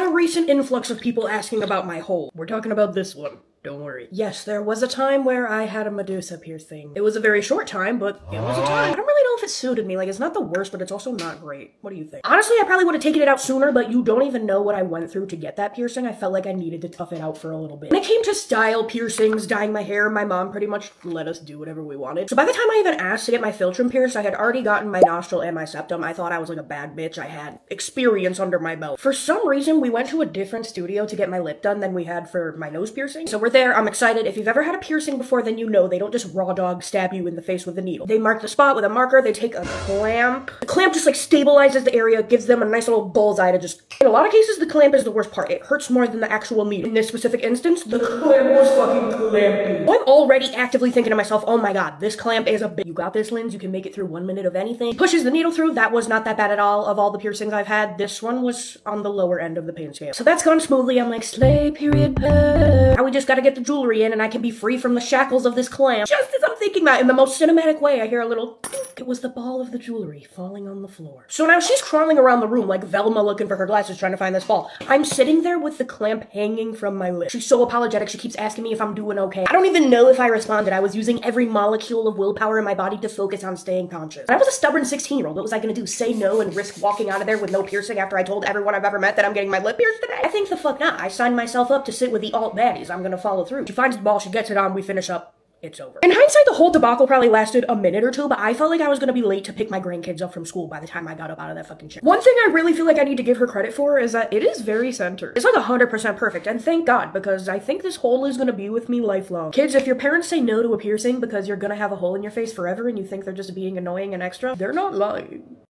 had a recent influx of people asking about my hole. We're talking about this one. Don't worry. Yes, there was a time where I had a Medusa piercing. It was a very short time, but it was a time. I don't really know if it suited me. Like, it's not the worst, but it's also not great. What do you think? Honestly, I probably would have taken it out sooner, but you don't even know what I went through to get that piercing. I felt like I needed to tough it out for a little bit. When it came to style piercings, dyeing my hair, my mom pretty much let us do whatever we wanted. So by the time I even asked to get my philtrum pierced, I had already gotten my nostril and my septum. I thought I was like a bad bitch. I had experience under my belt. For some reason, we went to a different studio to get my lip done than we had for my nose piercing. So we're there. I'm excited. If you've ever had a piercing before, then you know they don't just raw dog stab you in the face with a needle. They mark the spot with a marker. They take a clamp. The clamp just like stabilizes the area, gives them a nice little bullseye to just... In a lot of cases, the clamp is the worst part. It hurts more than the actual needle. In this specific instance, the clamp was fucking clampy. I'm already actively thinking to myself, oh my god, this clamp is a bitch. You got this, Lins. You can make it through 1 minute of anything. Pushes the needle through. That was not that bad at all. Of all the piercings I've had, this one was on the lower end of the pain scale. So that's gone smoothly. I'm like, slay, period, now we just gotta get the jewelry in and I can be free from the shackles of this clamp. Just as I'm thinking that, in the most cinematic way, I hear a little tink. It was the ball of the jewelry falling on the floor. So now she's crawling around the room like Velma looking for her glasses trying to find this ball. I'm sitting there with the clamp hanging from my lip. She's so apologetic. She keeps asking me if I'm doing okay. I don't even know if I responded. I was using every molecule of willpower in my body to focus on staying conscious. I was a stubborn 16-year-old. What was I gonna do? Say no and risk walking out of there with no piercing after I told everyone I've ever met that I'm getting my lip pierced today? I think the fuck not. I signed myself up to sit with the alt baddies. I'm gonna follow through. She finds the ball, she gets it on, we finish up. It's over. In hindsight, the whole debacle probably lasted a minute or two, but I felt like I was gonna be late to pick my grandkids up from school by the time I got up out of that fucking chair. One thing I really feel like I need to give her credit for is that it is very centered. It's like 100% perfect, and thank God, because I think this hole is gonna be with me lifelong. Kids, if your parents say no to a piercing because you're gonna have a hole in your face forever and you think they're just being annoying and extra, they're not lying.